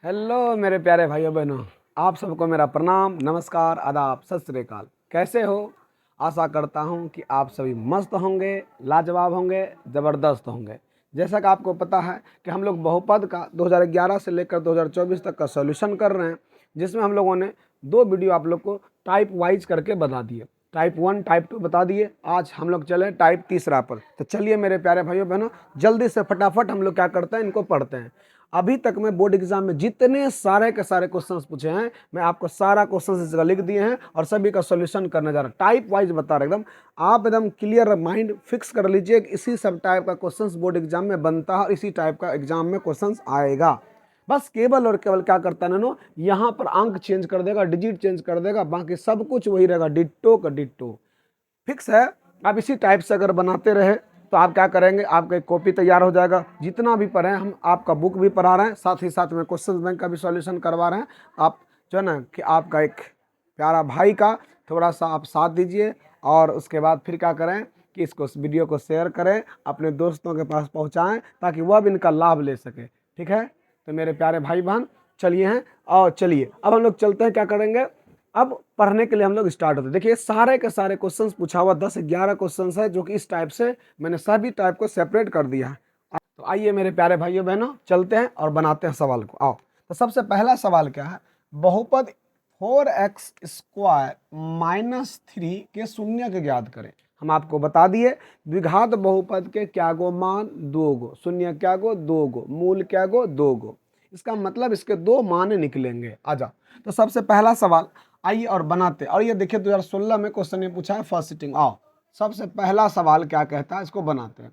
Hello मेरे प्यारे भाइयों बहनों, आप सबको मेरा प्रणाम, नमस्कार, आदाब, सत श्री अकाल। कैसे हो? आशा करता हूँ कि आप सभी मस्त होंगे, लाजवाब होंगे, ज़बरदस्त होंगे। जैसा कि आपको पता है कि हम लोग बहुपद का 2011 से लेकर 2024 तक का सॉल्यूशन कर रहे हैं, जिसमें हम लोगों ने 2 वीडियो आप लोग को टाइप वाइज करके बता दिए। टाइप 1 टाइप 2 बता दिए। आज हम लोग चले टाइप तीसरा पर। तो चलिए मेरे प्यारे भाइयों बहनों, जल्दी से फटाफट हम लोग क्या करते हैं, इनको पढ़ते हैं। अभी तक मैं बोर्ड एग्जाम में जितने सारे के सारे क्वेश्चंस पूछे हैं, मैं आपको सारा क्वेश्चन इस जगह लिख दिए हैं और सभी का सॉल्यूशन करने जा रहा हूं। टाइप वाइज बता रहा एकदम। आप एकदम क्लियर माइंड फिक्स कर लीजिए कि इसी सब टाइप का क्वेश्चंस बोर्ड एग्जाम में बनता है और इसी टाइप का एग्जाम में क्वेश्चंस आएगा। बस केवल और केवल क्या करता है नैनो, यहाँ पर अंक चेंज कर देगा, डिजिट चेंज कर देगा, बाकी सब कुछ वही रहेगा, डिट्टो का डिट्टो फिक्स है। आप इसी टाइप से अगर बनाते रहे तो आप क्या करेंगे, आपका एक कॉपी तैयार हो जाएगा। जितना भी पढ़े हम आपका बुक भी पढ़ा रहे हैं, साथ ही साथ में क्वेश्चन बैंक का भी सॉल्यूशन करवा रहे हैं। आप जो है ना कि आपका एक प्यारा भाई का थोड़ा सा आप साथ दीजिए और उसके बाद फिर क्या करें कि इसको इस वीडियो को शेयर करें, अपने दोस्तों के पास पहुंचाएं ताकि वह भी इनका लाभ ले सके। ठीक है, तो मेरे प्यारे भाई बहन चलिए हैं और चलिए अब हम लोग चलते हैं। क्या करेंगे, अब पढ़ने के लिए हम लोग स्टार्ट होते हैं। देखिए सारे के सारे क्वेश्चंस पूछा हुआ 10-11 क्वेश्चंस है, जो कि इस टाइप से मैंने सभी टाइप को सेपरेट कर दिया है। तो आइए मेरे प्यारे भाइयों बहनों चलते हैं और बनाते हैं सवाल को। आओ, तो सबसे पहला सवाल क्या है, बहुपद 4x² - 3 के शून्य के ज्ञात करें। हम आपको बता दिए द्विघात बहुपद के क्या गो मान, 2 गो, शून्य क्या गो, 2 गो, मूल क्या गो, 2 गो। इसका मतलब इसके 2 मान निकलेंगे। आजा, तो सबसे पहला सवाल आइए और बनाते। और ये देखिए 2016 में क्वेश्चन ने पूछा है फर्स्ट सिटिंग। आओ, सबसे पहला सवाल क्या कहता है, इसको बनाते हैं।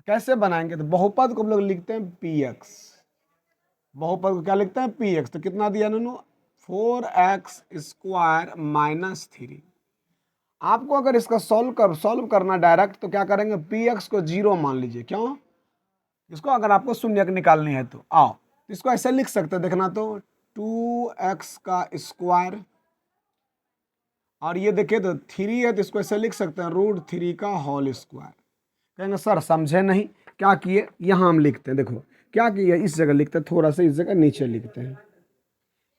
कैसे बनाएंगे, तो बहुपद को हम लोग लिखते हैं px। बहुपद को क्या लिखते हैं, px। तो कितना दिया इन्होंने, 4x² - 3। आपको अगर इसका सॉल्व करना डायरेक्ट तो क्या करेंगे, px को 0 मान लीजिए। क्यों, इसको अगर आपको शून्य निकालनी है तो आओ, इसको ऐसे लिख सकते हैं। देखना तो 2x² और ये देखिए तो 3 है, तो इसको ऐसे लिख सकते हैं √3 का होल स्क्वायर। कहेंगे सर समझे नहीं, क्या किए, यहाँ हम लिखते हैं। देखो क्या किए, इस जगह लिखते हैं, थोड़ा सा इस जगह नीचे लिखते हैं।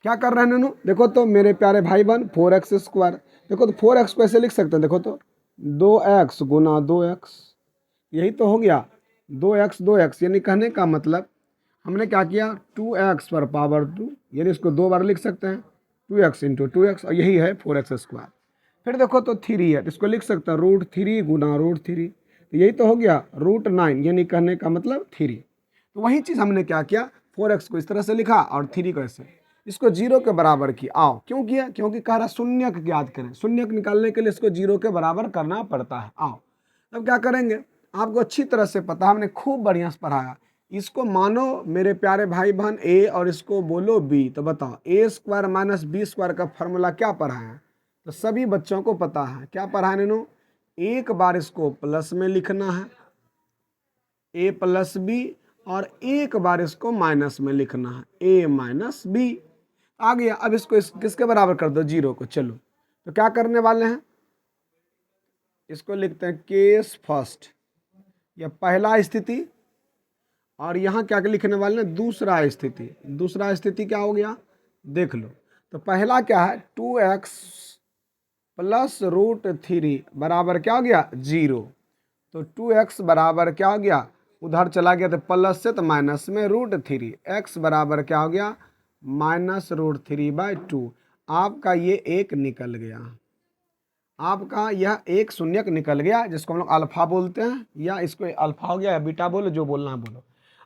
क्या कर रहे हैं ननू, देखो तो मेरे प्यारे भाई बहन 4x²। देखो तो 4x को ऐसे लिख सकते हैं। देखो तो 2x गुना 2x, यही तो हो गया 2x 2x। यानी कहने का मतलब हमने क्या किया, 2x पर पावर 2, यानी इसको 2 बार लिख सकते हैं, 2x × 2x, और यही है 4x²। फिर देखो तो 3 है, इसको लिख सकते हैं √3 गुना √3, तो यही तो हो गया √9, यानी कहने का मतलब 3। तो वही चीज़ हमने क्या किया, 4x को इस तरह से लिखा और 3 को ऐसे, इसको 0 के बराबर किया। आओ, क्यों किया, क्योंकि कह रहा शून्यक ज्ञात करें। शून्यक निकालने के लिए इसको 0 के बराबर करना पड़ता है। आओ तब क्या करेंगे, आपको अच्छी तरह से पता, हमने खूब बढ़िया से पढ़ाया। इसको मानो मेरे प्यारे भाई बहन a और इसको बोलो b। तो बताओ a² - b² का फॉर्मूला क्या पढ़ा है, तो सभी बच्चों को पता है। क्या पढ़ा है इन्होंने, एक बार इसको प्लस में लिखना है a + b, और एक बार इसको माइनस में लिखना है a - b। आ गया। अब इसको किसके बराबर कर दो, 0 को। चलो तो क्या करने वाले हैं, इसको लिखते हैं केस फर्स्ट, यह पहला स्थिति, और यहाँ क्या लिखने वाले हैं, दूसरा स्थिति। दूसरा स्थिति क्या हो गया, देख लो। तो पहला क्या है, 2x + √3 बराबर क्या हो गया, 0। तो 2x बराबर क्या हो गया, उधर चला गया तो प्लस से तो माइनस में √3, x बराबर क्या हो गया, -√3/2। आपका ये एक निकल गया, आपका यह एक शून्यक निकल गया, जिसको हम लोग अल्फा बोलते हैं, या इसको अल्फा हो गया या बीटा बोलो, जो बोलना है बोलो।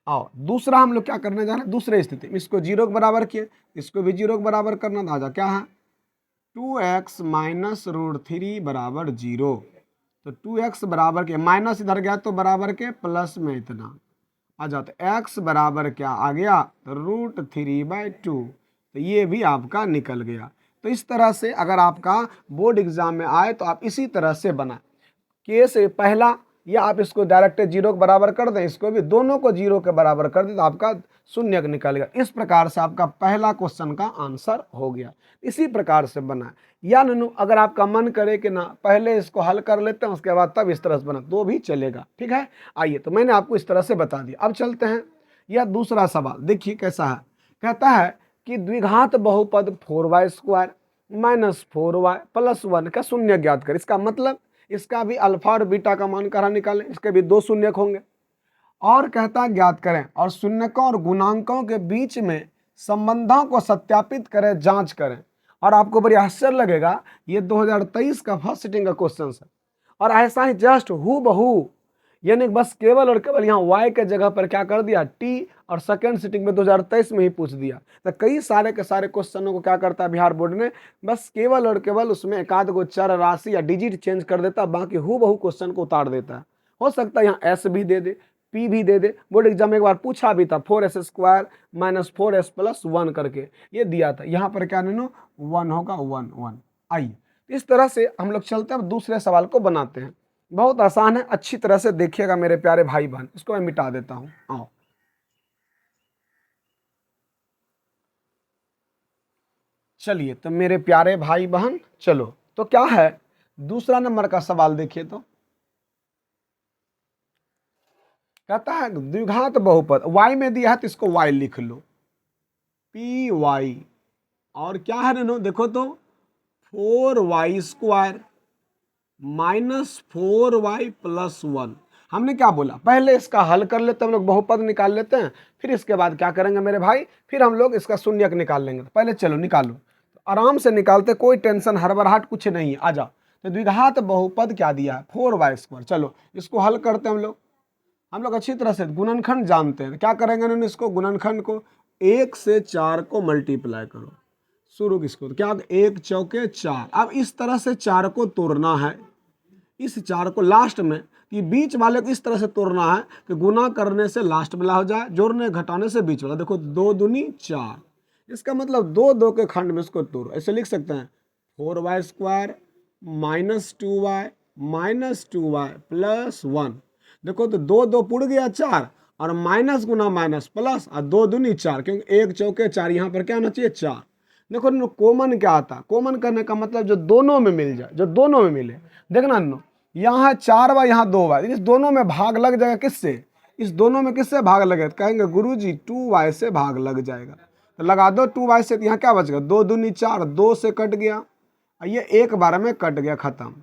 आओ दूसरा हम लोग क्या करने जा रहे हैं, दूसरे स्थिति में इसको 0 के बराबर किए, इसको भी 0 के बराबर करना था। आजा, क्या है, 2x - √3 बराबर 0। तो 2x बराबर के माइनस इधर गया तो बराबर के प्लस में इतना आ जाता, x बराबर क्या आ गया, √3/2। तो ये भी आपका निकल गया। तो इस तरह से अगर आपका बोर्ड एग्जाम में आए तो आप इसी तरह से बनाए, केस पहला, या आप इसको डायरेक्ट 0 के बराबर कर दें, इसको भी दोनों को 0 के बराबर कर दें तो आपका शून्यक निकल गया। इस प्रकार से आपका पहला क्वेश्चन का आंसर हो गया। इसी प्रकार से बना, या ननू अगर आपका मन करे कि ना पहले इसको हल कर लेते हैं उसके बाद तब इस तरह से बना तो भी चलेगा। ठीक है, आइए, तो मैंने आपको इस तरह से बता दिया। अब चलते हैं, यह दूसरा सवाल देखिए कैसा है। कहता है कि द्विघात बहुपद 4y² माइनस 4y प्लस 1 का शून्य ज्ञात कर। इसका मतलब इसका भी अल्फा और बीटा का मान कहाँ निकालें, इसके भी दो शून्यक होंगे। और कहता है ज्ञात करें और शून्यकों और गुणांकों के बीच में संबंधों को सत्यापित करें, जांच करें। और आपको बड़ी आश्चर्य लगेगा, ये 2023 का फर्स्ट सिटिंग का क्वेश्चन है। और ऐसा ही जस्ट हु बहू, यानी बस केवल और केवल यहाँ y के जगह पर क्या कर दिया t, और सेकंड सिटिंग में 2023 में ही पूछ दिया। तो कई सारे के सारे क्वेश्चनों को क्या करता है बिहार बोर्ड ने, बस केवल और केवल उसमें एक आध गो चर राशि या डिजिट चेंज कर देता, बाकी हु बहू क्वेश्चन को उतार देता है। हो सकता है यहाँ s भी दे दे, p भी दे दे। बोर्ड एग्जाम में एक बार पूछा भी था 4s² माइनस 4s प्लस 1 करके ये दिया था। यहाँ पर क्या नैनो 1 होगा, 1 1। आइए इस तरह से हम लोग चलते हैं, अब दूसरे सवाल को बनाते हैं। बहुत आसान है, अच्छी तरह से देखिएगा मेरे प्यारे भाई बहन। इसको मैं मिटा देता हूं, आओ। चलिए तो मेरे प्यारे भाई बहन, चलो तो क्या है दूसरा नंबर का सवाल देखिए। तो कहता है द्विघात बहुपद y में दिया है तो इसको y लिख लो, py। और क्या है नो, देखो तो 4y² माइनस 4y प्लस 1। हमने क्या बोला, पहले इसका हल कर लेते हम लोग, बहुपद निकाल लेते हैं, फिर इसके बाद क्या करेंगे मेरे भाई, फिर हम लोग इसका शून्यक निकाल लेंगे। पहले चलो निकालो, तो आराम से निकालते, कोई टेंशन हड़बड़ाहट कुछ नहीं है। आ जाओ। तो द्विघात बहुपद क्या दिया है 4y²। चलो इसको हल करते हैं हम लोग अच्छी तरह से गुणनखंड जानते हैं। क्या करेंगे उन्होंने, इसको गुणनखंड को 1 से 4 को मल्टीप्लाई करो, शुरू किसको, तो क्या 1 चौके 4। अब इस तरह से 4 को तोड़ना है, इस 4 को लास्ट में, ये बीच वाले को इस तरह से तोड़ना है कि गुना करने से लास्ट वाला हो जाए, जोड़ने घटाने से बीच वाला। देखो 2 दूनी 4, इसका मतलब 2 2 के खंड में इसको तोड़ो। ऐसे लिख सकते हैं 4y² minus 2y minus 2y plus 1। देखो तो 2 2 पुड़ गया 4, और माइनस गुना माइनस प्लस, और 2 दूनी 4, क्योंकि 1 चौके 4, यहाँ पर क्या होना चाहिए 4। देखो कॉमन क्या आता है, कॉमन करने का मतलब जो दोनों में मिल जाए, जो दोनों में मिले। देखना नो, यहाँ 4y यहाँ 2y, इस दोनों में भाग लग जाएगा किससे, इस दोनों में किससे भाग लगेगा, कहेंगे गुरुजी 2y से भाग लग जाएगा। तो लगा दो 2y से, तो यहाँ क्या बच गया 2 दूनी 4, 2 से कट गया, ये एक बार में कट गया, खत्म।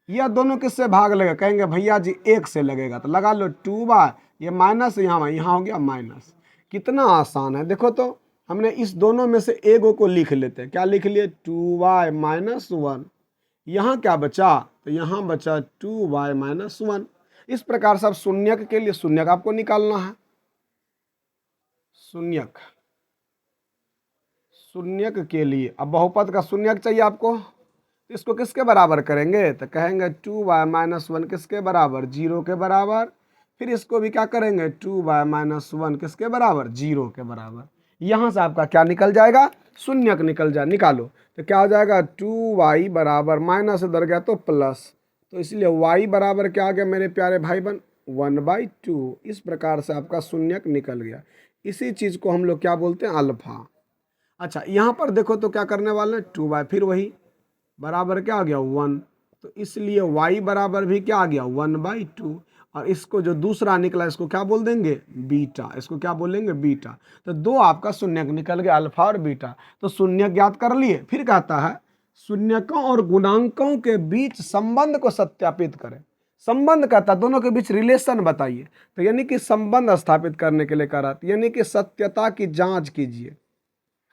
यह दोनों किससे भाग लगेगा, कहेंगे भैया जी 1 से लगेगा। तो लगा लो 2y, ये माइनस यहाँ हो गया माइनस। कितना आसान है, देखो तो हमने इस दोनों में से एगो को लिख लेते हैं। क्या लिख लिए 2y माइनस 1। यहाँ क्या बचा, तो यहाँ बचा 2y माइनस 1। इस प्रकार से अब शून्यक के लिए शून्यक आपको निकालना है। शून्यक के लिए अब बहुपद का शून्यक चाहिए आपको, तो इसको किसके बराबर करेंगे, तो कहेंगे 2y माइनस 1 किसके बराबर, 0 के बराबर। फिर इसको भी क्या करेंगे 2y माइनस 1 किसके बराबर, 0 के बराबर। यहाँ से आपका क्या निकल जाएगा, शून्यक निकल जाए, निकालो। तो क्या हो जाएगा 2y बराबर, माइनस इधर गया तो प्लस, तो इसलिए y बराबर क्या आ गया मेरे प्यारे भाई बहन 1/2। इस प्रकार से आपका शून्यक निकल गया। इसी चीज़ को हम लोग क्या बोलते हैं, अल्फा। अच्छा यहाँ पर देखो तो क्या करने वाले हैं 2y, फिर वही बराबर क्या आ गया 1, तो इसलिए y बराबर भी क्या आ गया 1/2। और इसको जो दूसरा निकला इसको क्या बोल देंगे बीटा, इसको क्या बोलेंगे बीटा। तो दो आपका शून्यक निकल गया, अल्फा और बीटा। तो शून्यक ज्ञात कर लिए। फिर कहता है शून्यकों और गुणांकों के बीच संबंध को सत्यापित करें। संबंध कहता है दोनों के बीच रिलेशन बताइए, तो यानी कि संबंध स्थापित करने के लिए करा, यानी कि सत्यता की जांच कीजिए।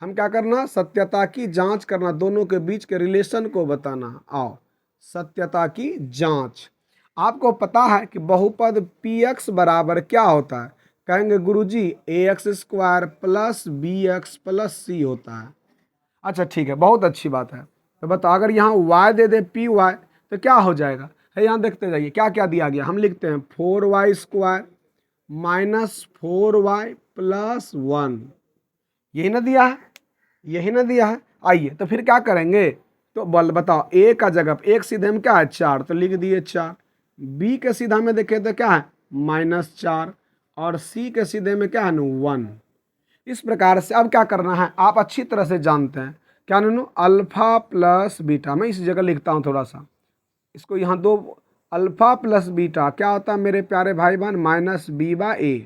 हम क्या करना, सत्यता की जांच करना, दोनों के बीच के रिलेशन को बताना। आओ सत्यता की जांच। आपको पता है कि बहुपद px बराबर क्या होता है, कहेंगे गुरुजी ax² plus bx plus c होता है। अच्छा ठीक है, बहुत अच्छी बात है। तो बताओ अगर यहाँ y दे दे py तो क्या हो जाएगा, है यहाँ देखते जाइए क्या क्या दिया गया। हम लिखते हैं 4y² माइनस 4y प्लस 1, यही ना दिया है, यही ना दिया है। आइए तो फिर क्या करेंगे, तो बल बताओ a का जगह एक सीधे में क्या है 4, तो लिख दिए 4। b के सीधा में देखें तो क्या है -4, और c के सीधे में क्या है 1। इस प्रकार से अब क्या करना है आप अच्छी तरह से जानते हैं, क्या नो अल्फा प्लस बीटा। मैं इस जगह लिखता हूँ थोड़ा सा इसको, यहाँ दो अल्फा प्लस बीटा क्या होता है मेरे प्यारे भाई बहन -b/a।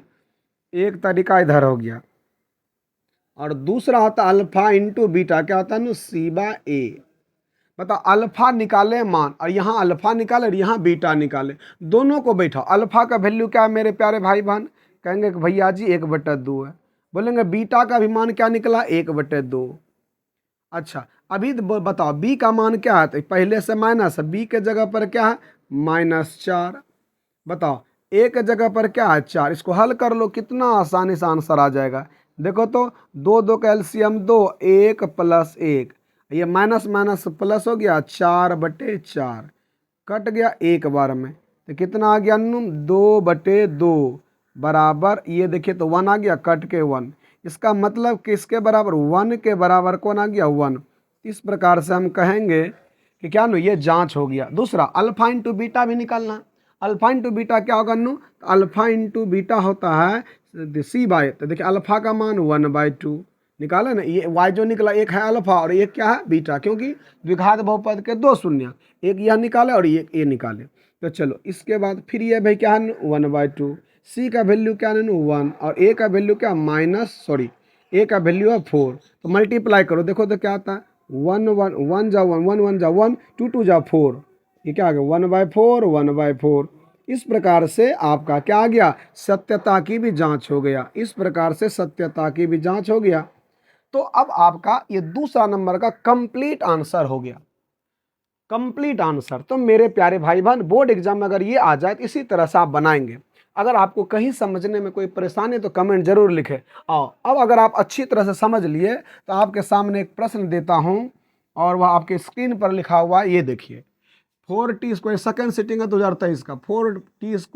एक तरीका इधर हो गया, और दूसरा होता है अल्फा इंटू बीटा, क्या होता है ना, सी बाय ए। बताओ अल्फा निकाले मान, और यहाँ अल्फा निकाले और यहाँ बीटा निकाले, दोनों को बैठाओ। अल्फा का वैल्यू क्या है मेरे प्यारे भाई बहन, कहेंगे कि भैया जी 1/2 है। बोलेंगे बीटा का भी मान क्या निकला, 1/2। अच्छा अभी बताओ बी का मान क्या है, तो पहले से माइनस है, बी के जगह पर क्या है -4। बताओ ए के जगह पर क्या है 4, इसको हल कर लो, कितना आसानी से आंसर आ जाएगा। देखो तो 2 का एलसीएम 2, 1 + 1, ये माइनस माइनस प्लस हो गया, 4/4 कट गया एक बार में, तो कितना आ गया 2/2 बराबर, ये देखिए तो 1 आ गया, कट के 1। इसका मतलब किसके बराबर, 1 के बराबर कौन आ गया 1। इस प्रकार से हम कहेंगे कि क्या नो ये जांच हो गया। दूसरा अल्फा इंटू बीटा भी निकालना। अल्फा इंटू बीटा क्या होगा नो, तो अल्फा इंटू बीटा होता है सी बाय, तो देखिए अल्फा का मान 1/2 निकाला ना, ये वाई जो निकला एक है अल्फा और एक क्या है बीटा, क्योंकि द्विघात बहुपद के 2 शून्य, एक यह निकाले और एक ये निकाले। तो चलो इसके बाद फिर ये भाई क्या है 1/2, सी का वैल्यू क्या है 1 और ए का वैल्यू क्या ए का वैल्यू है 4, तो मल्टीप्लाई करो, देखो तो क्या आता है 1 1 1 जा 1 1 1 जा 1 2 2 जा 4, ये क्या आ गया 1/4 1/4। इस प्रकार से आपका क्या आ गया, सत्यता की भी जांच हो गया। इस प्रकार से सत्यता की भी जांच हो गया। तो अब आपका ये दूसरा नंबर का कंप्लीट आंसर हो गया, कंप्लीट आंसर। तो मेरे प्यारे भाई बहन बोर्ड एग्जाम में अगर ये आ जाए तो इसी तरह से आप बनाएंगे। अगर आपको कहीं समझने में कोई परेशानी है तो कमेंट जरूर लिखें। और अब अगर आप अच्छी तरह से समझ लिए तो आपके सामने एक प्रश्न देता हूं, और वह आपके स्क्रीन पर लिखा हुआ है, ये देखिए 4t² सेकेंड सिटिंग है 2023 का, 4t² -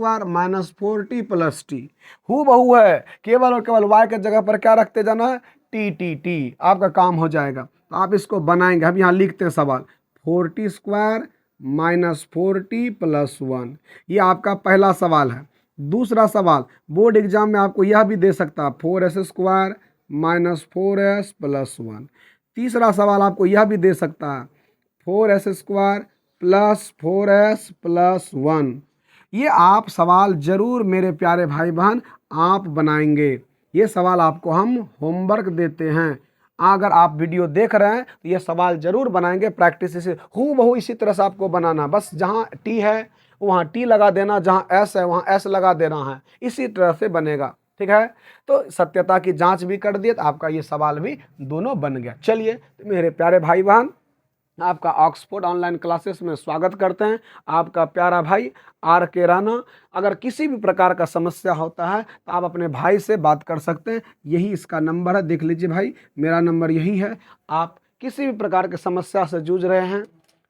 4t + t हु बहू है, केवल और केवल y के जगह पर क्या रखते जाना है, t आपका काम हो जाएगा। तो आप इसको बनाएंगे, हम यहाँ लिखते हैं सवाल 4t² - 4t + 1, ये आपका पहला सवाल है। दूसरा सवाल बोर्ड एग्जाम में आपको यह भी दे सकता है 4s² - 4s + 1। तीसरा सवाल आपको यह भी दे सकता है 4s² + 4s + 1। ये आप सवाल जरूर मेरे प्यारे भाई बहन आप बनाएंगे। ये सवाल आपको हम होमवर्क देते हैं, अगर आप वीडियो देख रहे हैं तो ये सवाल जरूर बनाएंगे। प्रैक्टिस से हूबहू इसी तरह से आपको बनाना, बस जहाँ टी है वहाँ टी लगा देना, जहाँ एस है वहाँ एस लगा देना है, इसी तरह से बनेगा। ठीक है, तो सत्यता की जांच भी कर दिए तो आपका ये सवाल भी दोनों बन गया। चलिए तो मेरे प्यारे भाई बहन आपका ऑक्सफोर्ड ऑनलाइन क्लासेस में स्वागत करते हैं। आपका प्यारा भाई RK राणा। अगर किसी भी प्रकार का समस्या होता है तो आप अपने भाई से बात कर सकते हैं, यही इसका नंबर है, देख लीजिए भाई मेरा नंबर यही है। आप किसी भी प्रकार की समस्या से जूझ रहे हैं,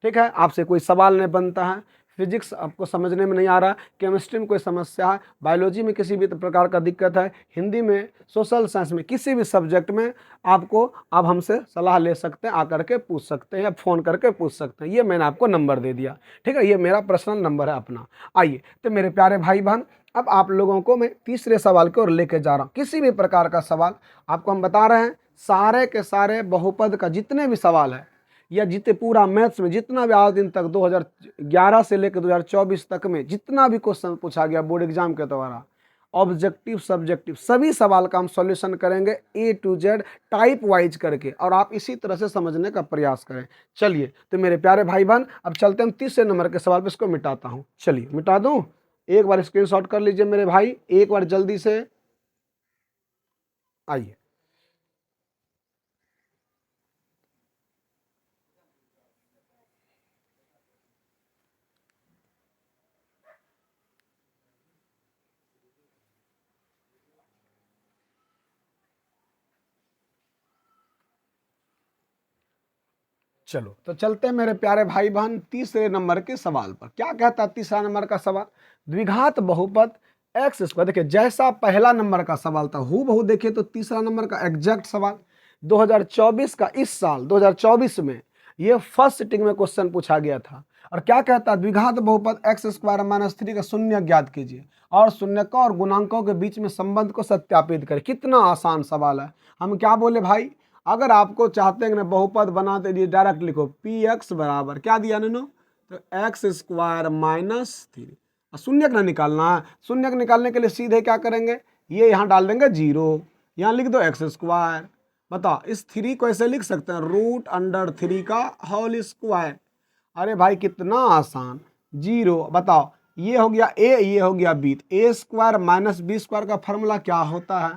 ठीक है, आपसे कोई सवाल नहीं बनता है, फिजिक्स आपको समझने में नहीं आ रहा, केमिस्ट्री में कोई समस्या है, बायोलॉजी में किसी भी प्रकार का दिक्कत है, हिंदी में, सोशल साइंस में, किसी भी सब्जेक्ट में आपको आप हमसे सलाह ले सकते हैं, आकर के पूछ सकते हैं या फ़ोन करके पूछ सकते हैं। ये मैंने आपको नंबर दे दिया, ठीक है, ये मेरा पर्सनल नंबर है अपना। आइए तो मेरे प्यारे भाई बहन अब आप लोगों को मैं तीसरे सवाल की ओर लेके जा रहा हूँ। किसी भी प्रकार का सवाल आपको हम बता रहे हैं, सारे के सारे बहुपद का जितने भी सवाल है या जितने पूरा मैथ्स में जितना भी आज दिन तक 2011 से लेकर 2024 तक में जितना भी क्वेश्चन पूछा गया बोर्ड एग्जाम के द्वारा, ऑब्जेक्टिव सब्जेक्टिव सभी सवाल का हम सॉल्यूशन करेंगे A to Z type wise करके, और आप इसी तरह से समझने का प्रयास करें। चलिए तो मेरे प्यारे भाई बहन अब चलते हैं तीसरे नंबर के सवाल पे, इसको मिटाता हूँ। चलिए मिटा दूँ, एक बार स्क्रीनशॉट कर लीजिए मेरे भाई, एक बार जल्दी से आइए। चलो तो चलते हैं मेरे प्यारे भाई बहन तीसरे नंबर के सवाल पर। क्या कहता है तीसरा नंबर का सवाल, द्विघात बहुपद x²। देखिए जैसा पहला नंबर का सवाल था हूबहू देखिए तो तीसरा नंबर का एग्जैक्ट सवाल 2024 का, इस साल 2024 में ये फर्स्ट सिटिंग में क्वेश्चन पूछा गया था। और क्या कहता है, द्विघात बहुपद x² - 3 का शून्य ज्ञात कीजिए और शून्यकों और गुणांकों के बीच में संबंध को सत्यापित करें। कितना आसान सवाल है। हम क्या बोले भाई, अगर आपको चाहते हैं कि बहुपद बना दीजिए, डायरेक्ट लिखो px बराबर क्या दिया नो, तो x² - 3, शून्यक ना निकालना है। शून्यक निकालने के लिए सीधे क्या करेंगे, ये यहाँ डाल देंगे 0, यहाँ लिख दो x², बताओ इस 3 को ऐसे लिख सकते हैं √3 का होल स्क्वायर। अरे भाई कितना आसान। 0 बताओ ये हो गया ए, ये हो गया बी। ए स्क्वायर माइनस बी स्क्वायर का फॉर्मूला क्या होता है?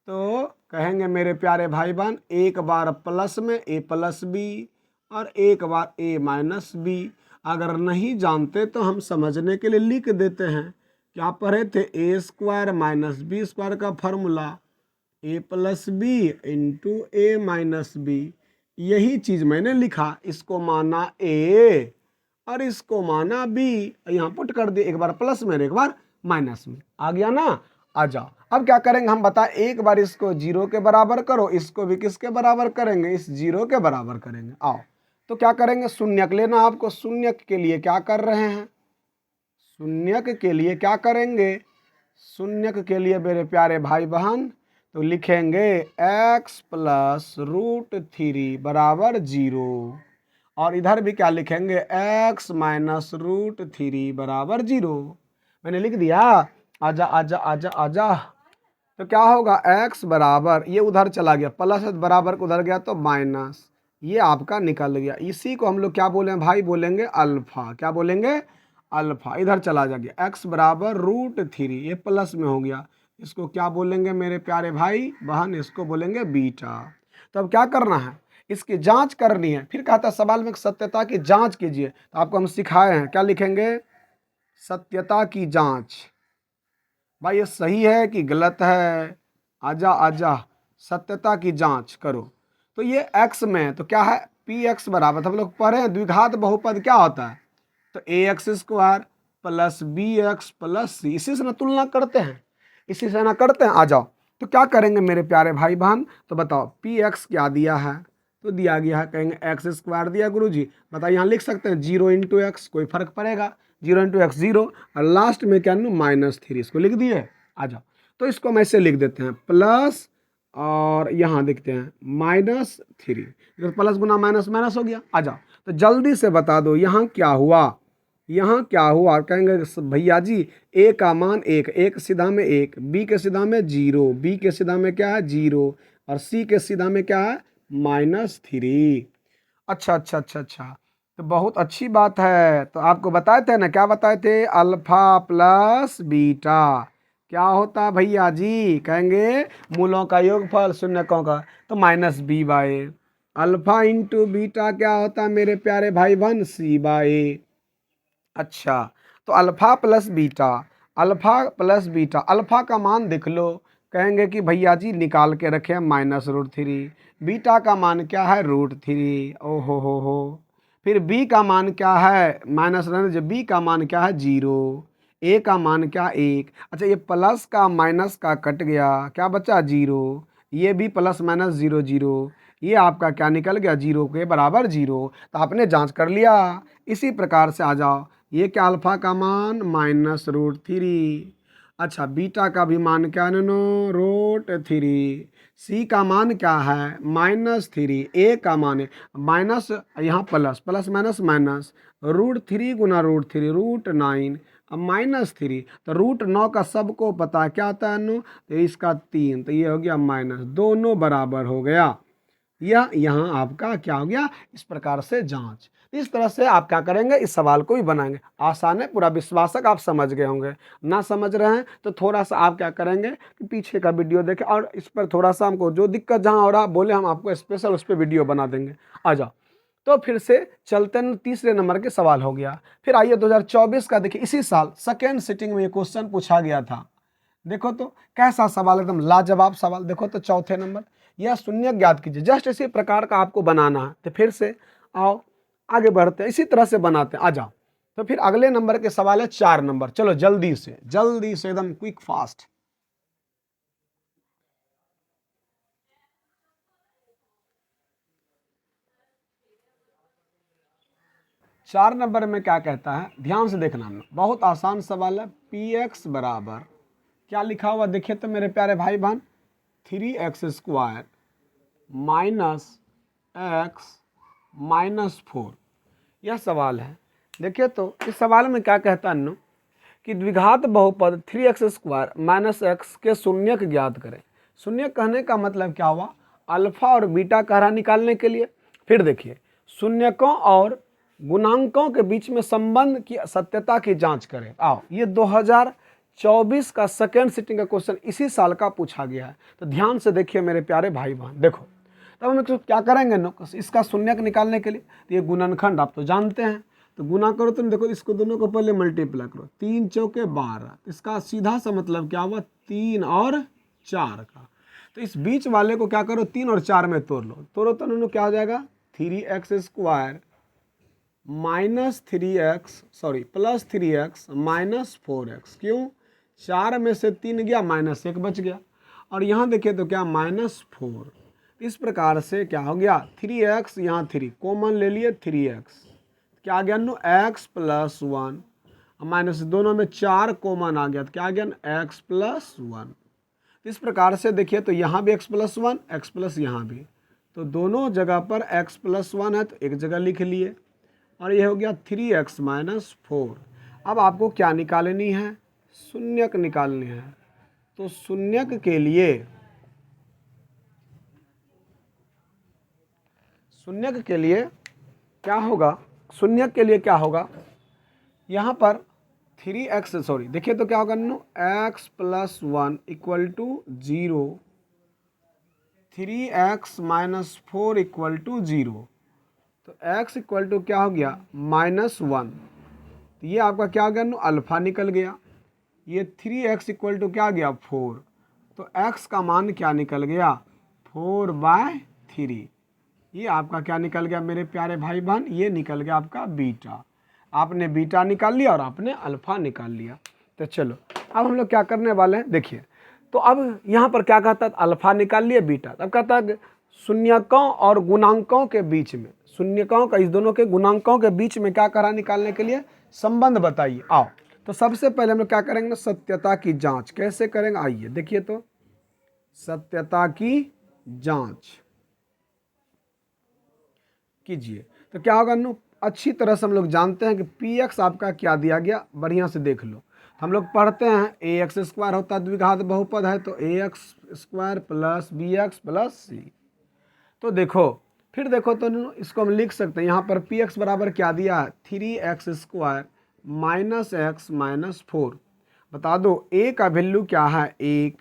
तो कहेंगे मेरे प्यारे भाई बहन, एक बार प्लस में ए प्लस बी और एक बार ए माइनस बी। अगर नहीं जानते तो हम समझने के लिए लिख देते हैं। क्या पढ़े थे? ए स्क्वायर माइनस बी स्क्वायर का फॉर्मूला ए प्लस बी इंटू ए माइनस बी। यही चीज मैंने लिखा, इसको माना ए और इसको माना बी। यहाँ पुट कर दिए, एक बार प्लस में एक बार माइनस में। आ गया ना? आ जाओ अब क्या करेंगे हम बता, एक बार इसको 0 के बराबर करो, इसको भी किसके बराबर करेंगे? इस 0 के बराबर करेंगे। आओ तो क्या करेंगे? शून्यक लेना आपको। शून्यक के लिए क्या कर रहे हैं? शून्यक के लिए क्या करेंगे? शून्यक के लिए मेरे प्यारे भाई बहन तो लिखेंगे x प्लस √3 बराबर 0 और इधर भी क्या लिखेंगे? x माइनस √3 बराबर 0। मैंने लिख दिया। आजा आजा आजा आजा। तो क्या होगा? x बराबर, ये उधर चला गया, प्लस बराबर उधर गया तो माइनस, ये आपका निकल गया। इसी को हम लोग क्या बोले भाई? बोलेंगे अल्फा। क्या बोलेंगे? अल्फा। इधर चला जाएगा x बराबर √3, ये प्लस में हो गया। इसको क्या बोलेंगे मेरे प्यारे भाई बहन? इसको बोलेंगे बीटा। तो अब क्या करना है? इसकी जांच करनी है। फिर कहता है सवाल में सत्यता की जांच कीजिए। तो आपको हम सिखाए हैं, क्या लिखेंगे? सत्यता की जांच। भाई ये सही है कि गलत है? आजा आजा, सत्यता की जांच करो। तो ये x में तो क्या है? px बराबर, हम लोग पढ़े हैं द्विघात बहुपद क्या होता है? तो ax square plus bx plus c। इसी से ना तुलना करते हैं, इसी से ना करते हैं। आ जाओ तो क्या करेंगे मेरे प्यारे भाई बहन? तो बताओ px क्या दिया है? तो दिया गया है, कहेंगे एक्स स्क्वायर दिया गुरुजी। बताइए यहाँ लिख सकते हैं 0 इंटू एक्स, कोई फर्क पड़ेगा? 0 इंटू एक्स 0 और लास्ट में क्या -3, इसको लिख दिए। आ जाओ तो इसको हम ऐसे लिख देते हैं प्लस और यहाँ देखते हैं -3, तो प्लस गुना माइनस माइनस हो गया। आ जाओ तो जल्दी से बता दो यहाँ क्या हुआ? यहाँ क्या हुआ? कहेंगे भैया जी ए का मान 1, एक सीधा में 1, बी के सीधा में 0, बी के सीधा में क्या है? 0 और सी के सीधा में क्या है? -3। अच्छा अच्छा अच्छा अच्छा, तो बहुत अच्छी बात है। तो आपको बताए थे ना, क्या बताए थे? अल्फा प्लस बीटा क्या होता है भैया जी? कहेंगे मूलों का योगफल शून्यकों का, तो -b/a। अल्फा इंटू बीटा क्या होता है मेरे प्यारे भाई बहन? c/a। अच्छा तो alpha plus beta, alpha plus beta, alpha का मान देख लो। कहेंगे कि भैया जी निकाल के रखे -√3। बीटा का मान क्या है? √3। ओहो हो। फिर बी का मान क्या है? माइनस रहने जो, बी का मान क्या है? 0। ए का मान क्या? 1। अच्छा ये प्लस का माइनस का कट गया, क्या बचा? 0। ये भी प्लस माइनस 0 0, ये आपका क्या निकल गया? 0 के बराबर 0। तो आपने जांच कर लिया। इसी प्रकार से आ जाओ, ये क्या? अल्फा का मान -√3। अच्छा बीटा का भी मान क्या? √3। सी का मान क्या है? -3। ए का मान है माइनस, यहाँ प्लस, प्लस माइनस माइनस, √3 गुना √3 √9 अब -3। तो √9 का सबको पता है क्या आता है? नो, तो इसका 3, तो ये हो गया माइनस, दोनों बराबर हो गया। या यहाँ आपका क्या हो गया? इस प्रकार से जांच। इस तरह से आप क्या करेंगे? इस सवाल को भी बनाएंगे। आसान है, पूरा विश्वासक आप समझ गए होंगे। ना समझ रहे हैं तो थोड़ा सा आप क्या करेंगे कि पीछे का वीडियो देखें और इस पर थोड़ा सा हमको जो दिक्कत जहाँ हो रहा बोले, हम आपको स्पेशल उस पर वीडियो बना देंगे। आ जाओ तो फिर से चलते हैं, तीसरे नंबर के सवाल हो गया। फिर आइए 2024 का देखिए, इसी साल सेकेंड सिटिंग में ये क्वेश्चन पूछा गया था। देखो तो कैसा सवाल, एकदम लाजवाब सवाल। देखो तो चौथे नंबर, यह शून्य ज्ञात कीजिए। जस्ट इसी प्रकार का आपको बनाना है। तो फिर से आओ आगे बढ़ते हैं, इसी तरह से बनाते हैं। आ जाओ तो फिर अगले नंबर के सवाल है 4 नंबर। चलो जल्दी से एकदम क्विक फास्ट। चार नंबर में क्या कहता है? ध्यान से देखना, बहुत आसान सवाल है। px बराबर क्या लिखा हुआ देखिए तो मेरे प्यारे भाई बहन, 3x² - x -4, यह सवाल है। देखिए तो इस सवाल में क्या कहता है कि द्विघात बहुपद 3x² - x के शून्यक ज्ञात करें। शून्यक कहने का मतलब क्या हुआ? अल्फा और बीटा का आरा निकालने के लिए। फिर देखिए शून्यकों और गुणांकों के बीच में संबंध की सत्यता की जांच करें। आओ, ये 2024 का सेकेंड सिटिंग का क्वेश्चन इसी साल का पूछा गया है, तो ध्यान से देखिए मेरे प्यारे भाई बहन। देखो तब हम तो क्या करेंगे ना, इसका शून्यक निकालने के लिए, तो ये गुणनखंड आप तो जानते हैं, तो गुना करो तुम, देखो इसको दोनों को पहले मल्टीप्लाई करो, 3 चौके 12, इसका सीधा सा मतलब क्या हुआ 3 और 4 का। तो इस बीच वाले को क्या करो 3 और 4 में तोड़ लो, तोड़ो तो दोनों क्या हो जाएगा 3x² minus 3x plus 3x minus 4x। क्यों, 4 में से 3 गया, -1 बच गया, और यहाँ देखिए तो क्या -4। इस प्रकार से क्या हो गया 3x, यहाँ 3 कॉमन ले लिए 3x, क्या आ गया नो x प्लस 1, माइनस दोनों में 4 कॉमन आ गया, तो क्या आ गया x प्लस 1। इस प्रकार से देखिए तो यहाँ भी x प्लस 1, x प्लस यहाँ भी, तो दोनों जगह पर x प्लस 1 है, तो एक जगह लिख लिए, और ये हो गया 3x माइनस 4। अब आपको क्या निकालनी है, शून्यक निकालनी है। तो शून्यक के लिए क्या होगा, शून्यक के लिए क्या होगा, यहाँ पर 3x देखिए तो क्या होगा no x plus 1 equal to 0, 3x minus 4 equal to 0, तो x इक्वल टू क्या हो गया -1, तो ये आपका क्या हो गया नो अल्फा निकल गया। ये 3x इक्वल टू क्या गया 4, तो x का मान क्या निकल गया 4/3। ये आपका क्या निकल गया मेरे प्यारे भाई बहन, ये निकल गया आपका बीटा। आपने बीटा निकाल लिया और आपने अल्फा निकाल लिया। तो चलो अब हम लोग क्या करने वाले हैं, देखिए तो अब यहाँ पर क्या कहता है, अल्फा निकाल लिए बीटा, तब कहता है शून्यकों और गुणांकों के बीच में, शून्यकों का इस दोनों के गुणांकों के बीच में क्या करा निकालने के लिए संबंध बताइए। आओ, तो सबसे पहले हम लोग क्या करेंगे, सत्यता की जांच कैसे करेंगे, आइए देखिए तो सत्यता की जांच कीजिए। तो क्या होगा नो, अच्छी तरह से हम लोग जानते हैं कि px आपका क्या दिया गया, बढ़िया से देख लो। हम लोग पढ़ते हैं ax² होता है द्विघात बहुपद है, तो ax² plus bx plus c। तो देखो फिर देखो तो इसको हम लिख सकते हैं, यहाँ पर px बराबर क्या दिया है 3x² माइनस x माइनस 4। बता दो a का वैल्यू क्या है 1,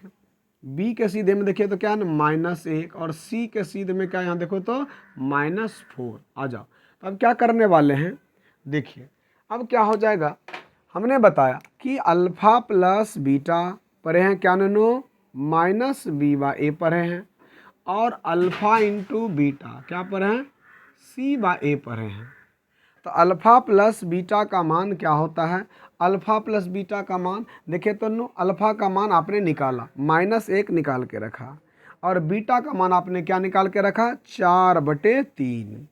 b के सीधे में देखिए तो क्या है -1, और c के सीधे में क्या यहाँ देखो तो -4। आ जाओ, तो अब क्या करने वाले हैं, देखिए अब क्या हो जाएगा, हमने बताया कि अल्फा प्लस बीटा पढ़े हैं क्या नो -b/a पढ़े हैं, और अल्फा इंटू बीटा क्या पढ़े हैं c/a पढ़े हैं। तो अल्फा प्लस बीटा का मान क्या होता है, अल्फा प्लस बीटा का मान देखिए तो नो, अल्फा का मान आपने निकाला -1 निकाल के रखा, और बीटा का मान आपने क्या निकाल के रखा 4/3।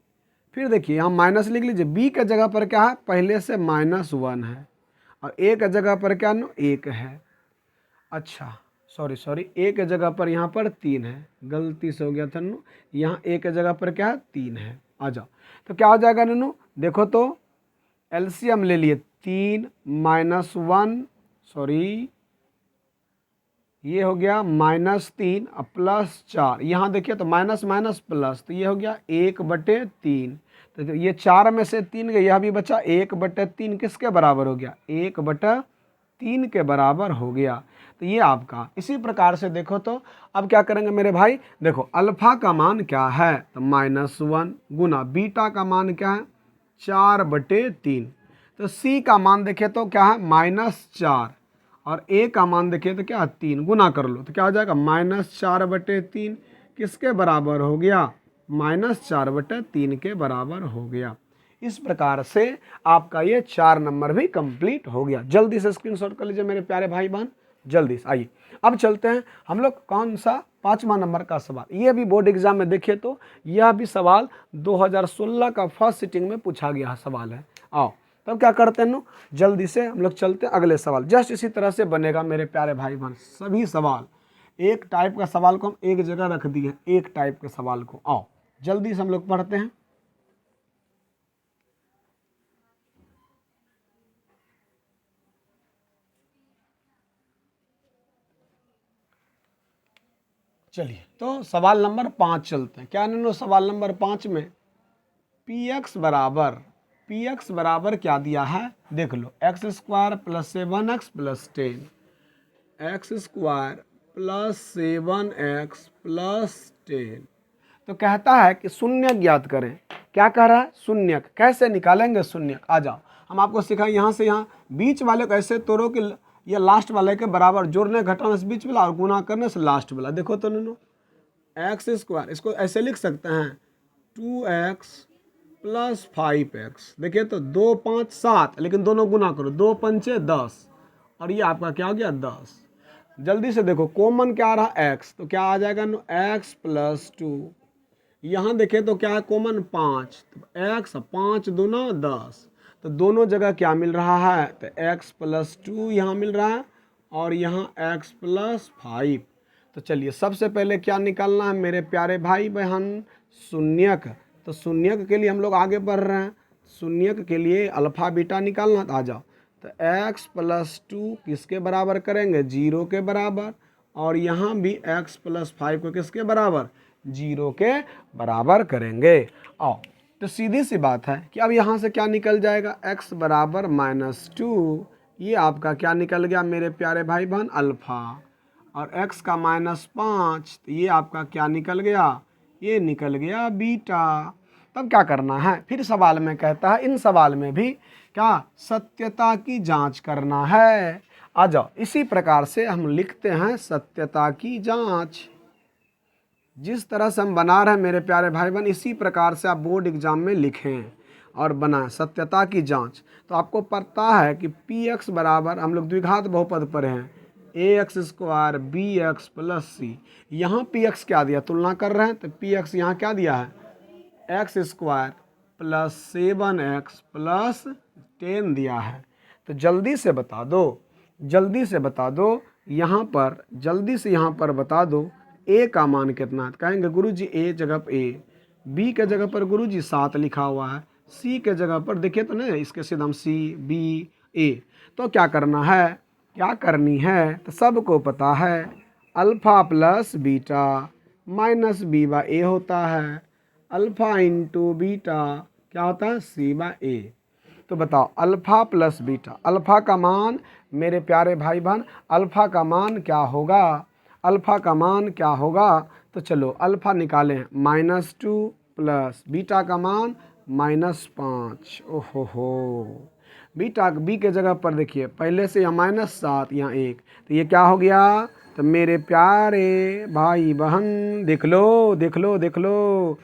फिर देखिए यहाँ माइनस लिख लीजिए, बी के जगह पर क्या है पहले से -1 है, और ए के जगह पर क्या नो 1 है। अच्छा सॉरी ए के जगह पर यहाँ पर 3 है, गलती से हो गया था नो, यहाँ ए के जगह पर क्या है 3 है। आ जाओ, तो क्या हो जाएगा ननू, देखो तो एलसीएम ले लिए 3 -1 ये हो गया -3 प्लस 4, यहाँ देखिए तो माइनस माइनस प्लस, तो ये हो गया 1/3। तो ये 4 में से 3 गया, यह भी बचा 1/3, किसके बराबर हो गया 1/3 के बराबर हो गया। तो ये आपका इसी प्रकार से देखो तो अब क्या करेंगे मेरे भाई, देखो अल्फा का मान क्या है तो -1 गुना बीटा का मान क्या है 4/3, तो सी का मान देखे तो क्या है -4, और ए का मान देखिए तो क्या 3, गुना कर लो तो क्या हो जाएगा -4/3, किसके बराबर हो गया -4/3 के बराबर हो गया। इस प्रकार से आपका ये 4 नंबर भी कंप्लीट हो गया। जल्दी से स्क्रीनशॉट कर लीजिए मेरे प्यारे भाई बहन, जल्दी से। आइए अब चलते हैं हम लोग कौन सा 5वां नंबर का सवाल, ये भी बोर्ड एग्जाम में देखिए तो यह भी सवाल 2016 का फर्स्ट सिटिंग में पूछा गया सवाल है। आओ तब क्या करते हैं जल्दी से हम लोग चलते हैं अगले सवाल। जस्ट इसी तरह से बनेगा मेरे प्यारे भाई बहन, सभी सवाल एक टाइप का सवाल को हम एक जगह रख दिए, एक टाइप के सवाल को। आओ जल्दी से हम लोग पढ़ते हैं। चलिए तो सवाल नंबर 5 चलते हैं। क्या नैनो सवाल नंबर 5 में पी एक्स बराबर क्या दिया है, देख लो, x square plus 7x plus 10, x square plus 7x plus 10। तो कहता है कि शून्य ज्ञात करें। क्या कह रहा है, शून्य कैसे निकालेंगे, शून्य आ जाओ हम आपको सिखाएं। यहाँ से यहाँ बीच वाले को ऐसे तोड़ो कि ये लास्ट वाले के बराबर, जोड़ने घटाने से बीच वाला और गुना करने से लास्ट वाला। देखो तो नैनो एक्स स्क्वायर, इसको ऐसे लिख सकते हैं 2x प्लस 5x। देखिए तो 2 5 7, लेकिन दोनों गुना करो, 2 पंचे 10 और ये आपका क्या हो गया 10। जल्दी से देखो कॉमन क्या आ रहा x, तो क्या आ जाएगा x प्लस 2। यहाँ देखें तो क्या है कॉमन 5, तो x 5 दूना 10, तो दोनों जगह क्या मिल रहा है, तो x प्लस 2 यहाँ मिल रहा है और यहाँ x प्लस 5। तो चलिए सबसे पहले क्या निकालना है मेरे प्यारे भाई बहन, शून्यक। तो शून्यक के लिए हम लोग आगे बढ़ रहे हैं, शून्यक के लिए अल्फा बीटा निकालना। तो आ जाओ, तो x प्लस 2 किसके बराबर करेंगे, 0 के बराबर, और यहाँ भी x प्लस 5 को किसके बराबर, 0 के बराबर करेंगे। आओ तो सीधी सी बात है कि अब यहाँ से क्या निकल जाएगा, x बराबर -2, ये आपका क्या निकल गया मेरे प्यारे भाई बहन, अल्फा, और x का -5, तो ये आपका क्या निकल गया, ये निकल गया बीटा। तब क्या करना है, फिर सवाल में कहता है, इन सवाल में भी क्या सत्यता की जांच करना है। आ जाओ इसी प्रकार से हम लिखते हैं सत्यता की जांच। जिस तरह से हम बना रहे हैं मेरे प्यारे भाई बहन, इसी प्रकार से आप बोर्ड एग्जाम में लिखें और बनाएं सत्यता की जांच। तो आपको पता है कि पी एक्स बराबर, हम लोग द्विघात बहुपद पर हैं, a x square b x plus c. यहाँ पी एक्स क्या दिया, तुलना कर रहे हैं, तो पी एक्स यहाँ क्या दिया है, x square plus 7x plus 10 दिया है। तो जल्दी से बता दो, जल्दी से बता दो, यहाँ पर जल्दी से यहाँ पर बता दो a का मान कितना है। कहेंगे गुरुजी a जगह पर a, b के जगह पर गुरुजी 7 लिखा हुआ है, c के जगह पर देखिए तो नहीं, इसके सीधा हम c b a। तो क्या करना है, क्या करनी है, तो सबको पता है alpha plus beta minus b by a होता है, अल्फा इंटू बीटा क्या होता है, सी बाई ए। तो बताओ अल्फा प्लस बीटा, अल्फा का मान मेरे प्यारे भाई बहन, अल्फा का मान क्या होगा, अल्फा का मान क्या होगा, तो चलो अल्फा निकालें, -2 प्लस बीटा का मान -5। ओहो हो, बीटा बी के जगह पर देखिए पहले से यहाँ -7 यहाँ 1, तो ये क्या हो गया, तो मेरे प्यारे भाई बहन देख लो देख लो देख लो,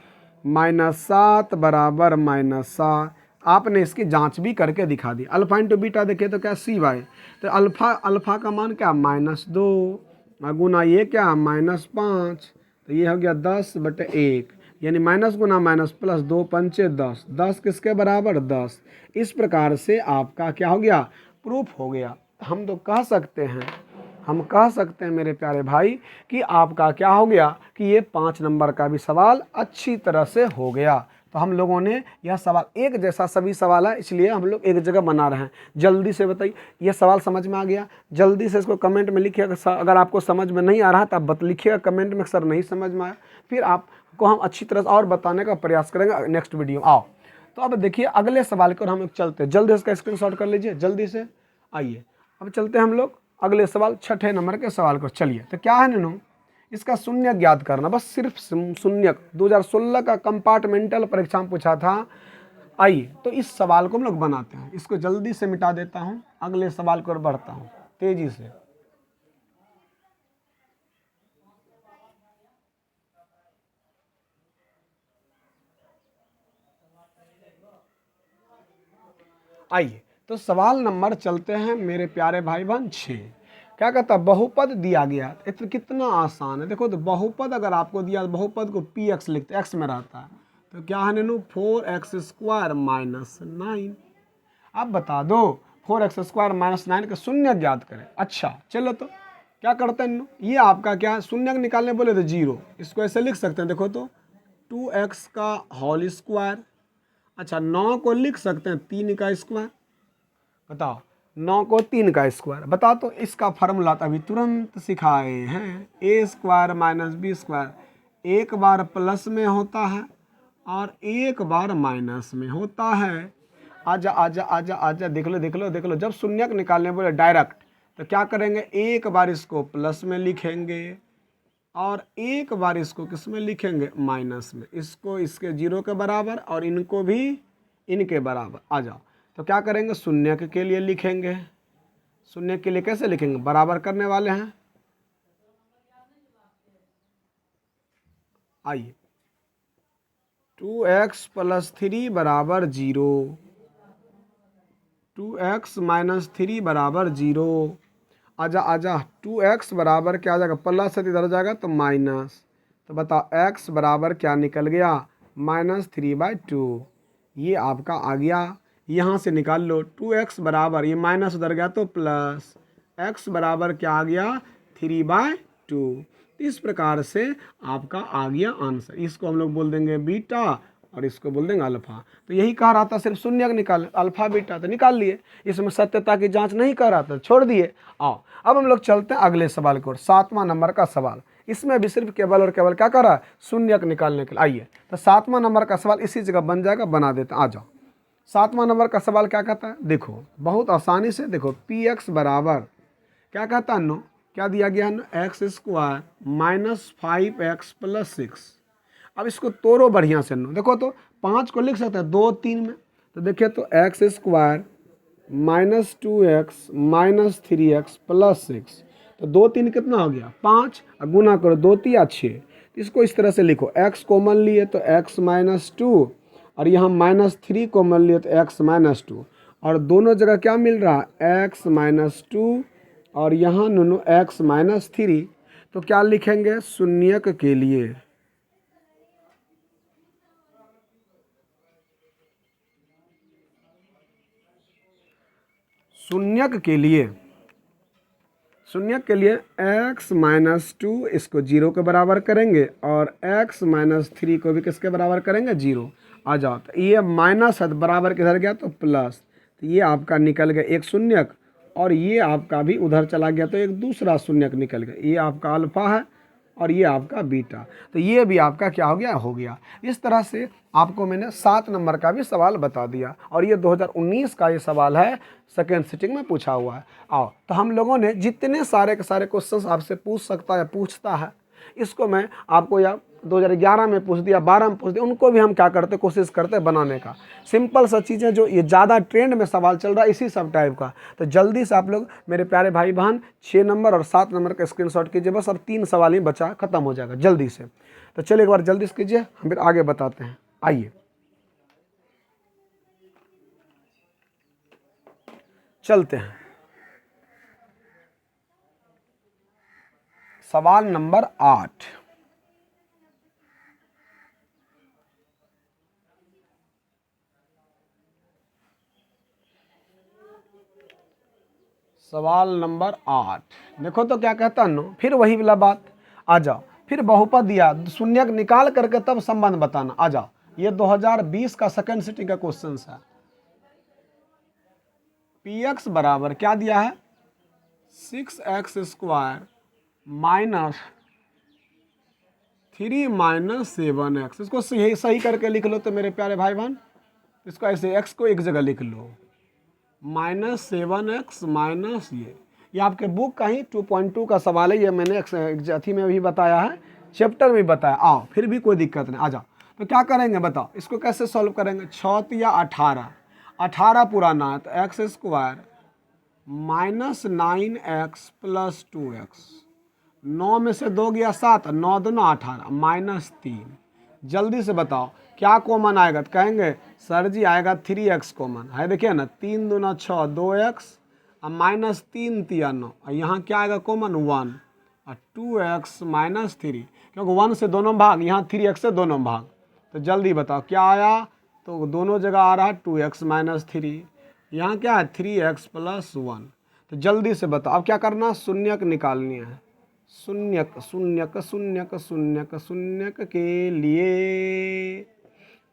-7 बराबर -7। आपने इसकी जांच भी करके दिखा दी। अल्फा इंटू बीटा देखिए तो क्या सी वाई, तो अल्फा का मान क्या -2, गुना ये क्या -5, तो ये हो गया 10/1, यानी माइनस गुना माइनस प्लस 2 पंचे 10, 10 किसके बराबर 10। इस प्रकार से आपका क्या हो गया, प्रूफ हो गया। हम तो कह सकते हैं, हम कह सकते हैं मेरे प्यारे भाई कि आपका क्या हो गया कि ये 5 नंबर का भी सवाल अच्छी तरह से हो गया। तो हम लोगों ने यह सवाल एक जैसा सभी सवाल है, इसलिए हम लोग एक जगह बना रहे हैं। जल्दी से बताइए यह सवाल समझ में आ गया, जल्दी से इसको कमेंट में लिखिएगा। अगर आपको समझ में नहीं आ रहा तो आप लिखिएगा कमेंट में, सर नहीं समझ में आया, फिर आपको हम अच्छी तरह से और बताने का प्रयास करेंगे नेक्स्ट वीडियो। आओ तो अब देखिए अगले सवाल की ओर हम लोग चलते हैं, जल्दी से इसका स्क्रीनशॉट कर लीजिए जल्दी से। आइए अब चलते हैं हम लोग अगले सवाल, 6ठे नंबर के सवाल को। चलिए तो क्या है नैनो, इसका शून्य ज्ञात करना, बस सिर्फ शून्य। 2016 का कंपार्टमेंटल परीक्षा में पूछा था। आइए तो इस सवाल को हम लोग बनाते हैं, इसको जल्दी से मिटा देता हूं, अगले सवाल की ओर बढ़ता हूं तेजी से। आइए तो सवाल नंबर चलते हैं मेरे प्यारे भाई बहन 6। क्या कहता है, बहुपद दिया गया, तो कितना आसान है। देखो तो बहुपद अगर आपको दिया, बहुपद को पी एक्स लिखते, एक्स में रहता है, तो क्या है नैनो 4x स्क्वायर माइनस 9। अब बता दो 4x स्क्वायर माइनस 9 का शून्य ज्ञात करें। अच्छा चलो तो क्या करते हैं, ये आपका क्या है, शून्य निकालने बोले तो 0, इसको ऐसे लिख सकते हैं। देखो तो 2x का होल स्क्वायर, अच्छा 9 को लिख सकते हैं 3 का स्क्वायर। बताओ 9 को 3 का स्क्वायर। बता तो इसका फार्मूला तो अभी तुरंत सिखाए हैं, ए स्क्वायर माइनस बी स्क्वायर। एक बार प्लस में होता है और एक बार माइनस में होता है। आजा आजा आजा आजा, देख लो देख लो देख लो। जब शून्यक निकालने बोले डायरेक्ट तो क्या करेंगे, एक बार इसको प्लस में लिखेंगे और एक बार इसको किस में लिखेंगे, माइनस में। इसको इसके जीरो के बराबर और इनको भी इनके बराबर। आ जाओ, तो क्या करेंगे, शून्यक के लिए लिखेंगे। शून्य के लिए कैसे लिखेंगे, बराबर करने वाले हैं। आइए, 2x प्लस 3 बराबर 0, 2x माइनस 3 बराबर 0। आजा आजा, 2x बराबर क्या आ जाएगा, प्लस है इधर जाएगा तो माइनस। तो बताओ x बराबर क्या निकल गया, -3/2। ये आपका आ गया, यहाँ से निकाल लो। 2x बराबर, ये माइनस उधर गया तो प्लस, x बराबर क्या आ गया, 3/2। इस प्रकार से आपका आ गया आंसर। इसको हम लोग बोल देंगे बीटा और इसको बोल देंगे अल्फा। तो यही कह रहा था, सिर्फ शून्य निकाल, अल्फा बीटा तो निकाल लिए। इसमें सत्यता की जांच नहीं कर रहा था, छोड़ दिए। आओ अब हम लोग चलते हैं अगले सवाल की ओर, 7वां नंबर का सवाल। इसमें भी सिर्फ केवल और केवल क्या कर रहा है, शून्यक निकालने के लिए। आइए, तो 7वां नंबर का सवाल इसी जगह बन जाएगा, बना देते हैं। आ जाओ, 7वां नंबर का सवाल क्या कहता है, देखो बहुत आसानी से देखो। पी एक्स बराबर क्या कहता है, नो क्या दिया गया है, एक्स स्क्वायर -5x प्लस 6। अब इसको तोड़ो बढ़िया से, नो देखो तो 5 को लिख सकते हैं 2 3 में। तो देखिए तो x square -2x minus 3x plus 6। तो 2 3 कितना हो गया, 5। गुना करो, 2 3 6। इसको इस तरह से लिखो, x कॉमन लिए तो x -2 और यहाँ -3 कॉमन लिए तो x -2। और दोनों जगह क्या मिल रहा है, x -2 और यहाँ दोनों x -3। तो क्या लिखेंगे, शून्यक के लिए शून्यक के लिए x -2 इसको 0 के बराबर करेंगे और x -3 को भी किसके बराबर करेंगे, 0। आ जाओ, तो ये माइनस है बराबर किधर गया तो प्लस। तो ये आपका निकल गया एक शून्यक और ये आपका भी उधर चला गया तो एक दूसरा शून्यक निकल गया। ये आपका अल्फा है और ये आपका बीटा। तो ये भी आपका क्या हो गया। इस तरह से आपको मैंने 7 नंबर का भी सवाल बता दिया और ये 2019 का ये सवाल है, सेकेंड सिटिंग में पूछा हुआ है। आओ, तो हम लोगों ने जितने सारे के सारे क्वेश्चंस आपसे पूछ सकता है पूछता है, इसको मैं आपको या 2011 में पूछ दिया, 12 में पूछ दिया, उनको भी हम क्या करते, कोशिश करते बनाने का। सिंपल सा चीज़ें जो ये ज़्यादा ट्रेंड में सवाल चल रहा है इसी सब टाइप का। तो जल्दी से आप लोग मेरे प्यारे भाई बहन 6 नंबर और 7 नंबर का स्क्रीनशॉट कीजिए, बस अब 3 सवाल ही बचा, ख़त्म हो जाएगा जल्दी से। तो चलिए एक बार जल्दी से कीजिए, हम फिर आगे बताते हैं। आइए, चलते हैं सवाल नंबर 8। सवाल नंबर 8 देखो तो क्या कहता नो, फिर वही वाला बात। आ जाओ, फिर बहुपद दिया, शून्यक निकाल करके तब संबंध बताना। आ जाओ, ये 2020 का सेकंड सिटिंग का क्वेश्चन है। पी एक्स बराबर क्या दिया है, 6x स्क्वायर माइनस 3 - 7x। इसको सही करके लिख लो तो मेरे प्यारे भाई बहन, इसको ऐसे x को एक जगह लिख लो, -7x माइनस ये आपके बुक का ही 2.2 का सवाल है। ये मैंने अथी में भी बताया है, चैप्टर में बताया। आओ, फिर भी कोई दिक्कत नहीं। आ जाओ, तो क्या करेंगे बताओ, इसको कैसे सॉल्व करेंगे। 6 या 18 पुराना है तो x square -9x plus 2x। 9 में से 2 गया 7, 9 2 18 -3। जल्दी से बताओ क्या कॉमन आएगा, तो कहेंगे सर जी आएगा 3x कॉमन है। देखिए ना, 3 दूना 6, 2x और -3 तिया 9 और यहाँ क्या आएगा कॉमन, 1 और 2x -3, क्योंकि 1 से दोनों भाग, यहाँ 3x से दोनों भाग। तो जल्दी बताओ क्या आया, तो दोनों जगह आ रहा है 2x -3, यहाँ क्या है 3x प्लस 1। तो जल्दी से बताओ अब क्या करना, शून्यक निकालनी है। शून्यक शून्यक शून्यक शून्यक शून्यक के लिए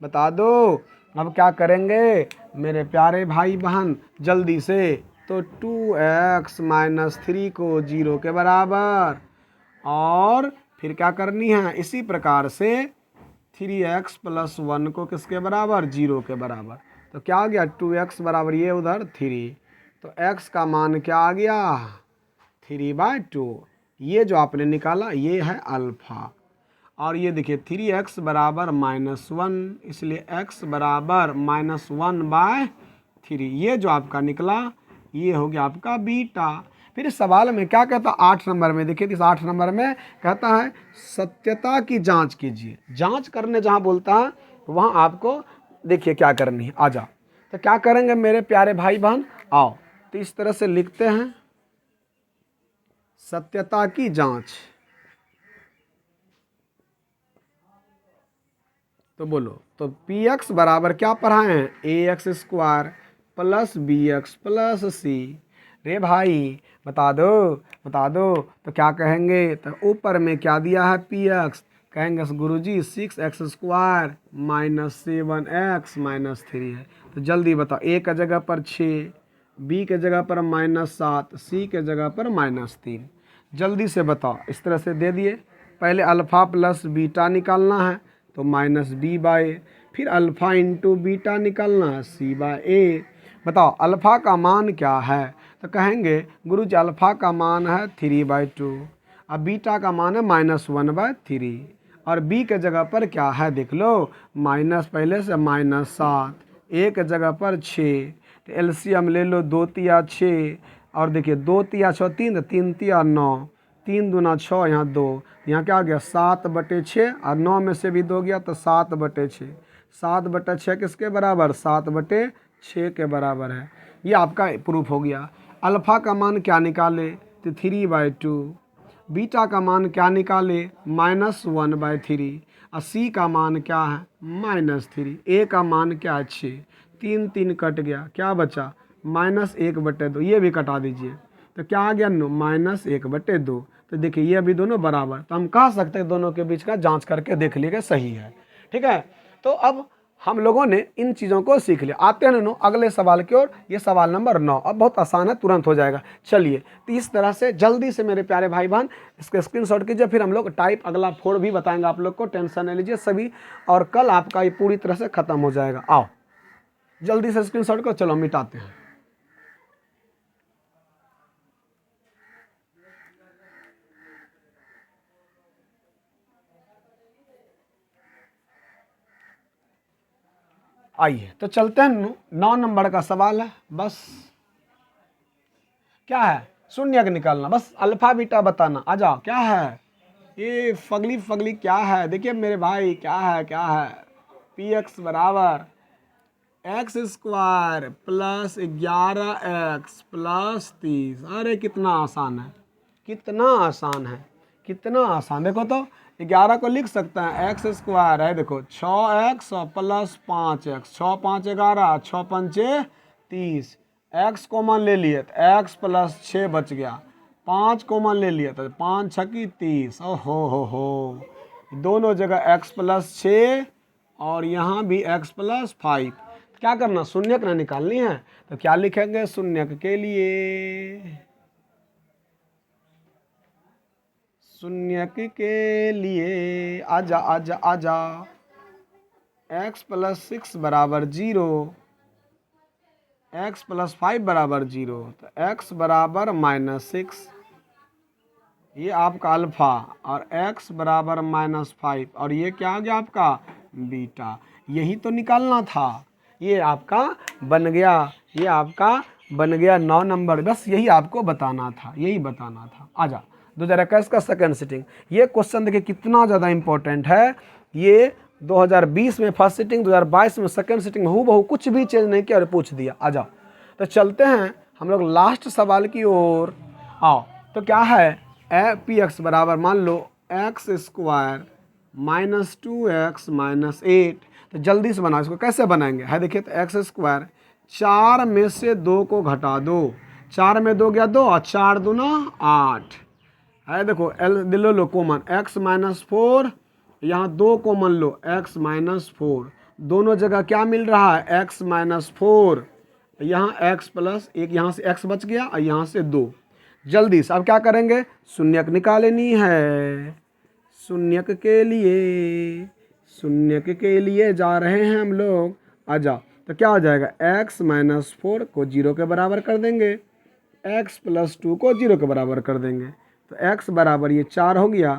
बता दो। अब क्या करेंगे मेरे प्यारे भाई बहन, जल्दी से तो 2x-3 को 0 के बराबर, और फिर क्या करनी है, इसी प्रकार से 3x + 1 को किसके बराबर, 0 के बराबर। तो क्या आ गया, 2x बराबर ये उधर 3, तो x का मान क्या आ गया, 3/2। ये जो आपने निकाला ये है अल्फ़ा। और ये देखिए 3x बराबर -1, इसलिए x बराबर -1/3। ये जो आपका निकला ये हो गया आपका बीटा। फिर इस सवाल में क्या कहता है, 8 नंबर में देखिए, इस 8 नंबर में कहता है सत्यता की जांच कीजिए। जांच करने जहाँ बोलता है वहाँ आपको देखिए क्या करनी है। आ जाओ, तो क्या करेंगे मेरे प्यारे भाई बहन, आओ तो इस तरह से लिखते हैं सत्यता की जांच। तो बोलो, तो px बराबर क्या पढ़ाए हैं, ax² + bx + c। रे भाई बता दो बता दो, तो क्या कहेंगे, तो ऊपर में क्या दिया है px, कहेंगे गुरुजी 6x² - 7x - 3 है। तो जल्दी बताओ, a का जगह पर 6, b के जगह पर -7, c के जगह पर -3। जल्दी से बताओ, इस तरह से दे दिए। पहले अल्फ़ा प्लस बीटा निकालना है तो -b/a, फिर अल्फ़ा इंटू बीटा निकालना है c/a। बताओ अल्फ़ा का मान क्या है, तो कहेंगे गुरुजी अल्फ़ा का मान है 3/2, अब बीटा का मान है -1/3, और b के जगह पर क्या है देख लो, माइनस पहले से -7, a के जगह पर 6, तो एलसीएम ले लो, 2 तिया 6, और देखिए 2 तिया 6 3, 3 तिया 9, 3 दूना 6, यहाँ 2, यहाँ क्या आ गया 7/6, और 9 में से भी 2 गया तो 7/6। 7/6 किसके बराबर, 7/6 के बराबर है। ये आपका प्रूफ हो गया। अल्फ़ा का मान क्या निकाले, तो 3/2, बीटा का मान क्या निकाले, -1/3, और सी का मान क्या है, -3, ए का मान क्या है 6, 3 3 कट गया, क्या बचा -1/2, ये भी कटा दीजिए, तो क्या आ गया -1/2। तो देखिए ये अभी दोनों बराबर, तो हम कह सकते हैं दोनों के बीच का जांच करके देख लीजिए सही है। ठीक है, तो अब हम लोगों ने इन चीज़ों को सीख लिया। आते हैं नो अगले सवाल की ओर। ये सवाल नंबर 9, अब बहुत आसान है, तुरंत हो जाएगा। चलिए, तो इस तरह से जल्दी से मेरे प्यारे भाई बहन इसके स्क्रीनशॉट कीजिए, फिर हम लोग टाइप अगला 4 भी बताएंगे आप लोग को, टेंशन नहीं लीजिए सभी, और कल आपका ये पूरी तरह से खत्म हो जाएगा। आओ जल्दी से स्क्रीनशॉट को, चलो मिटाते हैं। आइए तो चलते हैं, 9 नंबर का सवाल है। बस क्या है, शून्य का निकालना, बस अल्फा बीटा बताना। आ जाओ, क्या है ये फगली क्या है, देखिए मेरे भाई क्या है px बराबर x² + 11x + 30। अरे कितना आसान है, कितना आसान है, कितना आसान। देखो तो 11 को लिख सकते हैं x² है, देखो 6x + 5x, 6 5 11, 6 5 30, x कॉमन ले लिए तो x + 6 बच गया, 5 कॉमन ले लिए तो 5 6 30। हो दोनों जगह x + 6 और यहाँ भी x + 5। क्या करना, शून्यक ना निकालनी है, तो क्या लिखेंगे शून्यक के लिए, शून्यक के लिए आजा आजा आजा, x + 6 बराबर 0, x + 5 बराबर 0, तो x बराबर -6, ये आपका अल्फ़ा, और x बराबर -5, और ये क्या आ गया आपका बीटा। यही तो निकालना था, ये आपका बन गया, ये आपका बन गया 9 नंबर। बस यही आपको बताना था, यही बताना था। आजा 2021 का सेकंड सिटिंग, ये क्वेश्चन देखिए कितना ज़्यादा इंपॉर्टेंट है। ये 2020 में फर्स्ट सिटिंग, 2022 में सेकंड सिटिंग, हूबहू कुछ भी चेंज नहीं किया और पूछ दिया। आ जाओ तो चलते हैं हम लोग लास्ट सवाल की ओर। आओ, तो क्या है, px बराबर मान लो x² - 2x - 8। तो जल्दी से बनाओ, इसको कैसे बनाएंगे है, देखिए तो x², 4 में से 2 को घटा दो, 4 में 2 गया 2, और 4 दूना 8 है। देखो ले लो कॉमन, x - 4, यहाँ 2 कॉमन लो, x - 4, दोनों जगह क्या मिल रहा है, x - 4, यहाँ x प्लस एक, यहाँ से x बच गया और यहाँ से 2। जल्दी से अब क्या करेंगे, शून्यक निकालनी है। शून्यक के लिए जा रहे हैं हम लोग। आ जाओ, तो क्या हो जाएगा, x माइनस 4 को 0 के बराबर कर देंगे, x प्लस 2 को 0 के बराबर कर देंगे। तो x बराबर ये 4 हो गया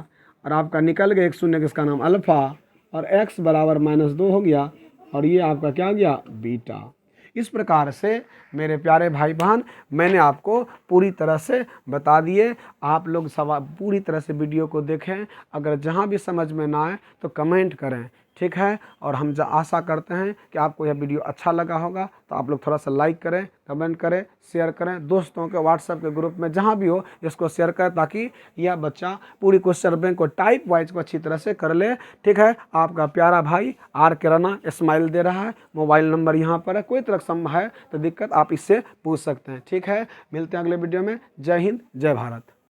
और आपका निकल गया एक शून्य, किसका नाम अल्फ़ा, और x बराबर -2 हो गया और ये आपका क्या हो गया, बीटा। इस प्रकार से मेरे प्यारे भाई बहन मैंने आपको पूरी तरह से बता दिए। आप लोग पूरी तरह से वीडियो को देखें। अगर जहाँ भी समझ में ना आए तो कमेंट करें, ठीक है। और हम आशा करते हैं कि आपको यह वीडियो अच्छा लगा होगा, तो आप लोग थोड़ा सा लाइक करें, कमेंट करें, शेयर करें, दोस्तों के व्हाट्सएप के ग्रुप में जहाँ भी हो इसको शेयर करें, ताकि यह बच्चा पूरी क्वेश्चन बैंक को टाइप वाइज को अच्छी तरह से कर ले, ठीक है। आपका प्यारा भाई R.K. राणा स्माइल दे रहा है। मोबाइल नंबर यहाँ पर है, कोई तरह संभव है तो दिक्कत आप इससे पूछ सकते हैं, ठीक है। मिलते हैं अगले वीडियो में। जय हिंद, जय भारत।